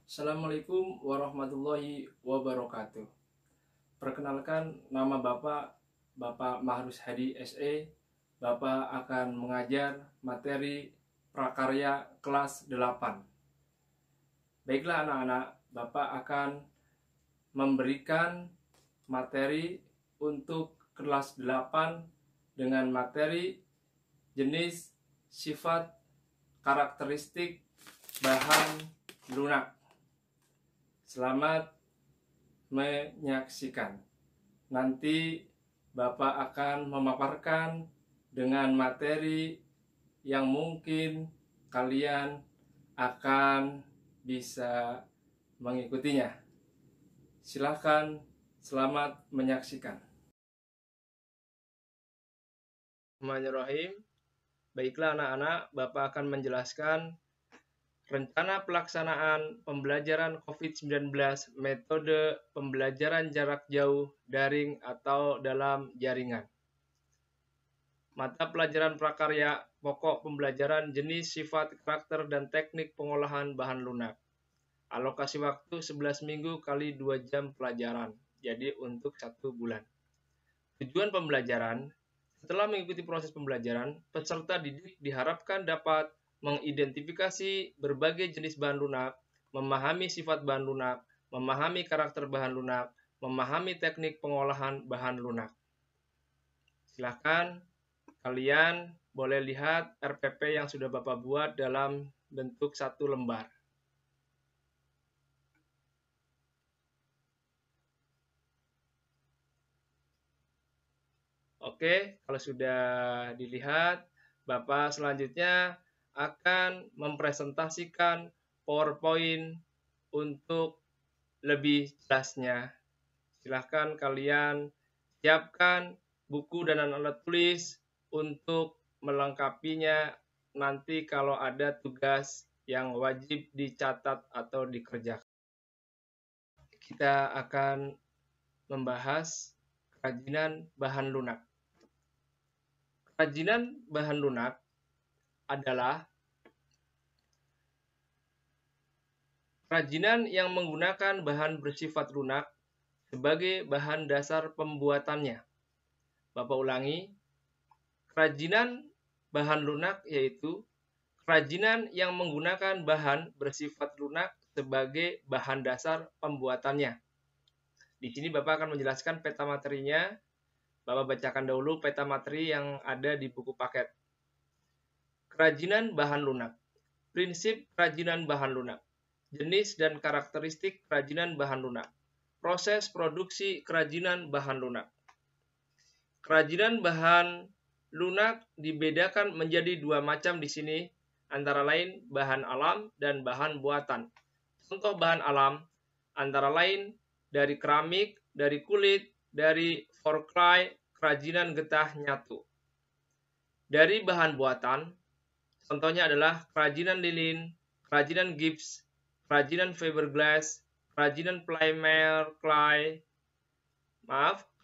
Assalamualaikum warahmatullahi wabarakatuh. Perkenalkan, nama Bapak Mahrus Hadi SE. Bapak akan mengajar materi prakarya kelas 8. Baiklah anak-anak, Bapak akan memberikan materi untuk kelas 8 dengan materi jenis, sifat, karakteristik bahan lunak. Selamat menyaksikan. Nanti Bapak akan memaparkan dengan materi yang mungkin kalian akan bisa mengikutinya. Silakan, selamat menyaksikan. Bismillahirrahmanirrahim. Baiklah anak-anak, Bapak akan menjelaskan rencana pelaksanaan pembelajaran COVID-19 metode pembelajaran jarak jauh, daring atau dalam jaringan. Mata pelajaran prakarya, pokok pembelajaran jenis, sifat, karakter, dan teknik pengolahan bahan lunak. Alokasi waktu 11 minggu kali 2 jam pelajaran, jadi untuk 1 bulan. Tujuan pembelajaran, setelah mengikuti proses pembelajaran, peserta didik diharapkan dapat mengidentifikasi berbagai jenis bahan lunak, memahami sifat bahan lunak, memahami karakter bahan lunak, memahami teknik pengolahan bahan lunak. Silakan kalian boleh lihat RPP yang sudah Bapak buat dalam bentuk 1 lembar. Oke, kalau sudah dilihat, Bapak selanjutnya akan mempresentasikan PowerPoint untuk lebih jelasnya. Silahkan kalian siapkan buku dan alat tulis untuk melengkapinya nanti kalau ada tugas yang wajib dicatat atau dikerjakan. Kita akan membahas kerajinan bahan lunak. Kerajinan bahan lunak adalah kerajinan yang menggunakan bahan bersifat lunak sebagai bahan dasar pembuatannya. Bapak ulangi, kerajinan bahan lunak yaitu kerajinan yang menggunakan bahan bersifat lunak sebagai bahan dasar pembuatannya. Di sini Bapak akan menjelaskan peta materinya. Bapak bacakan dahulu peta materi yang ada di buku paket. Kerajinan bahan lunak. Prinsip kerajinan bahan lunak. Jenis dan karakteristik kerajinan bahan lunak. Proses produksi kerajinan bahan lunak. Kerajinan bahan lunak dibedakan menjadi 2 macam di sini, antara lain bahan alam dan bahan buatan. Contoh bahan alam antara lain dari keramik, dari kulit, dari forklay, kerajinan getah nyatu. Dari bahan buatan, contohnya adalah kerajinan lilin, kerajinan gips, kerajinan fiberglass, kerajinan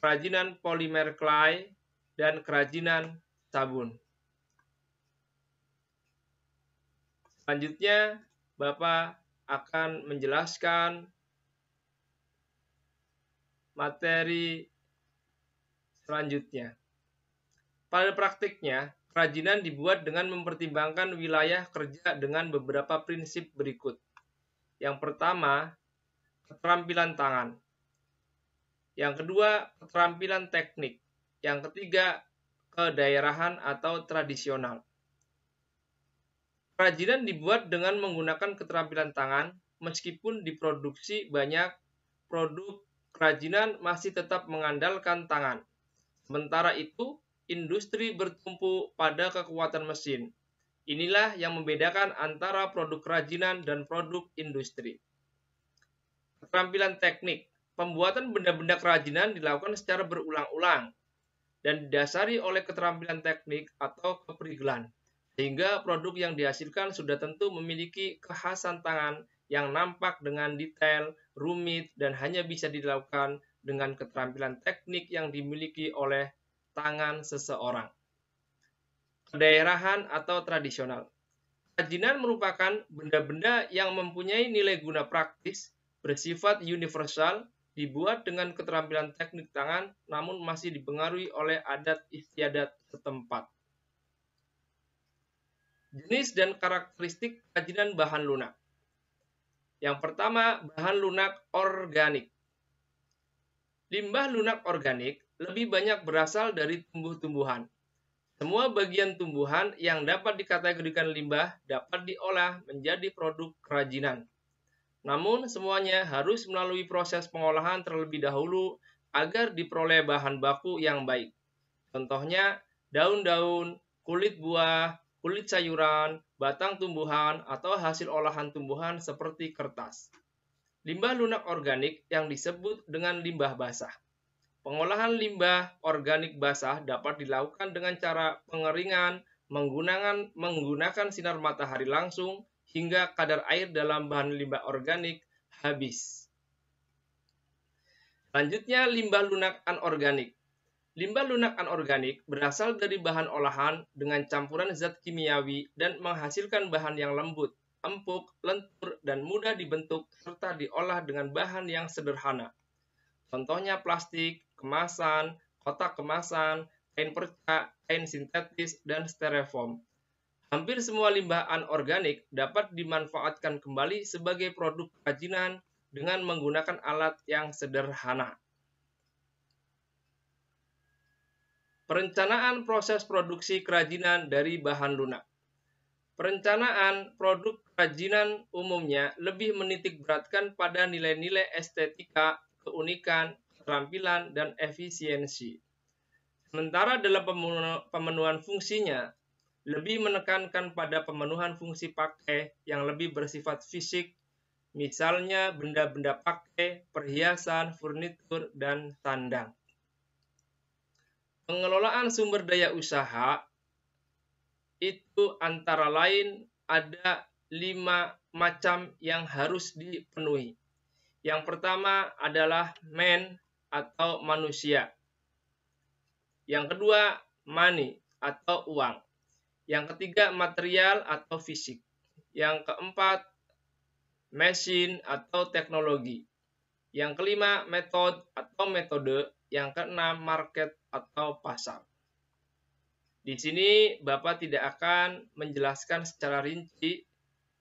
kerajinan polimer clay, dan kerajinan sabun. Selanjutnya, Bapak akan menjelaskan materi selanjutnya. Pada praktiknya, kerajinan dibuat dengan mempertimbangkan wilayah kerja dengan beberapa prinsip berikut. Yang pertama, keterampilan tangan. Yang kedua, keterampilan teknik. Yang ketiga, kedaerahan atau tradisional. Kerajinan dibuat dengan menggunakan keterampilan tangan, meskipun diproduksi banyak produk kerajinan masih tetap mengandalkan tangan. Sementara itu, industri bertumpu pada kekuatan mesin. Inilah yang membedakan antara produk kerajinan dan produk industri. Keterampilan teknik. Pembuatan benda-benda kerajinan dilakukan secara berulang-ulang dan didasari oleh keterampilan teknik atau keprigelan, sehingga produk yang dihasilkan sudah tentu memiliki kekhasan tangan yang nampak dengan detail, rumit, dan hanya bisa dilakukan dengan keterampilan teknik yang dimiliki oleh tangan seseorang. Kedaerahan atau tradisional. Kerajinan merupakan benda-benda yang mempunyai nilai guna praktis, bersifat universal, dibuat dengan keterampilan teknik tangan, namun masih dipengaruhi oleh adat istiadat setempat. Jenis dan karakteristik kerajinan bahan lunak. Yang pertama, bahan lunak organik. Limbah lunak organik lebih banyak berasal dari tumbuh-tumbuhan. Semua bagian tumbuhan yang dapat dikategorikan limbah dapat diolah menjadi produk kerajinan. Namun, semuanya harus melalui proses pengolahan terlebih dahulu agar diperoleh bahan baku yang baik. Contohnya, daun-daun, kulit buah, kulit sayuran, batang tumbuhan, atau hasil olahan tumbuhan seperti kertas. Limbah lunak organik yang disebut dengan limbah basah. Pengolahan limbah organik basah dapat dilakukan dengan cara pengeringan, menggunakan sinar matahari langsung, hingga kadar air dalam bahan limbah organik habis. Selanjutnya, limbah lunak anorganik. Limbah lunak anorganik berasal dari bahan olahan dengan campuran zat kimiawi dan menghasilkan bahan yang lembut, empuk, lentur, dan mudah dibentuk serta diolah dengan bahan yang sederhana. Contohnya plastik, kemasan, kotak kemasan, kain perca, kain sintetis, dan styrofoam. Hampir semua limbah anorganik dapat dimanfaatkan kembali sebagai produk kerajinan dengan menggunakan alat yang sederhana. Perencanaan proses produksi kerajinan dari bahan lunak. Perencanaan produk kerajinan umumnya lebih menitikberatkan pada nilai-nilai estetika, keunikan, keterampilan, dan efisiensi. Sementara dalam pemenuhan fungsinya, lebih menekankan pada pemenuhan fungsi pakai yang lebih bersifat fisik, misalnya benda-benda pakai, perhiasan, furnitur, dan sandang. Pengelolaan sumber daya usaha itu antara lain ada 5 macam yang harus dipenuhi. Yang pertama adalah man atau manusia. Yang kedua, money atau uang. Yang ketiga, material atau fisik. Yang keempat, mesin atau teknologi. Yang kelima, metode. Yang keenam, market atau pasar. Di sini Bapak tidak akan menjelaskan secara rinci,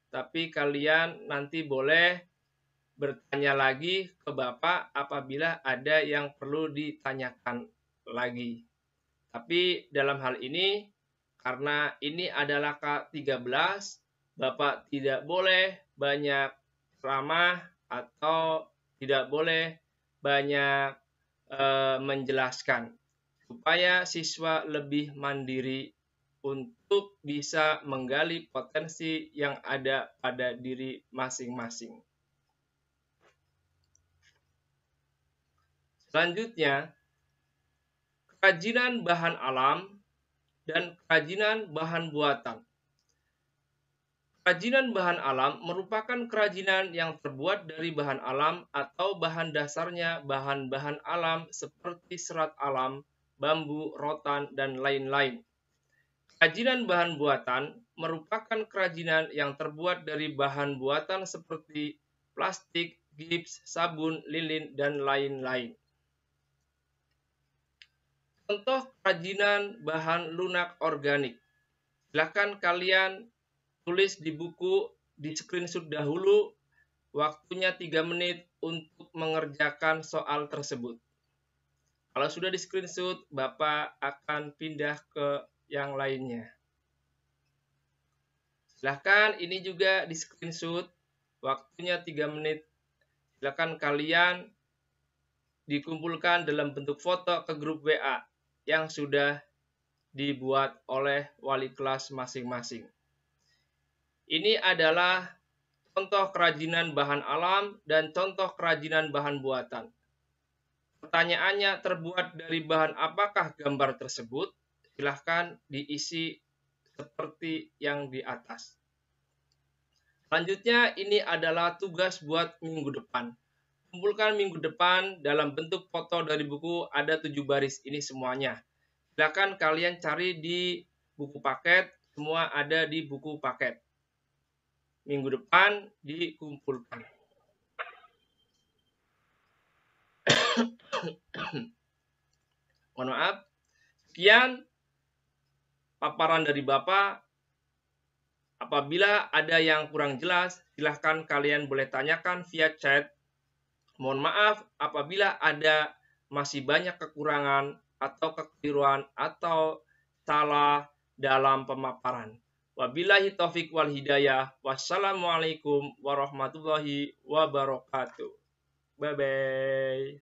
tapi kalian nanti boleh bertanya lagi ke Bapak apabila ada yang perlu ditanyakan lagi. Tapi dalam hal ini, karena ini adalah K13, Bapak tidak boleh banyak ceramah atau tidak boleh banyak menjelaskan, supaya siswa lebih mandiri untuk bisa menggali potensi yang ada pada diri masing-masing. Selanjutnya, kerajinan bahan alam dan kerajinan bahan buatan. Kerajinan bahan alam merupakan kerajinan yang terbuat dari bahan alam atau bahan dasarnya bahan-bahan alam seperti serat alam, bambu, rotan, dan lain-lain. Kerajinan bahan buatan merupakan kerajinan yang terbuat dari bahan buatan seperti plastik, gips, sabun, lilin, dan lain-lain. Contoh kerajinan bahan lunak organik. Silakan kalian tulis di buku, di screenshot dahulu, waktunya 3 menit untuk mengerjakan soal tersebut. Kalau sudah di screenshot, Bapak akan pindah ke yang lainnya. Silahkan ini juga di screenshot, waktunya 3 menit. Silahkan kalian dikumpulkan dalam bentuk foto ke grup WA yang sudah dibuat oleh wali kelas masing-masing. Ini adalah contoh kerajinan bahan alam dan contoh kerajinan bahan buatan. Pertanyaannya, terbuat dari bahan apakah gambar tersebut? Silahkan diisi seperti yang di atas. Selanjutnya, ini adalah tugas buat minggu depan. Kumpulkan minggu depan dalam bentuk foto dari buku, ada 7 baris ini semuanya. Silahkan kalian cari di buku paket, semua ada di buku paket. minggu depan dikumpulkan. Mohon maaf. Sekian paparan dari Bapak. Apabila ada yang kurang jelas, silahkan kalian boleh tanyakan via chat. Mohon maaf apabila ada masih banyak kekurangan atau kekeliruan atau salah dalam pemaparan. Wabillahi taufik wal hidayah. Wassalamualaikum warahmatullahi wabarakatuh. Bye-bye.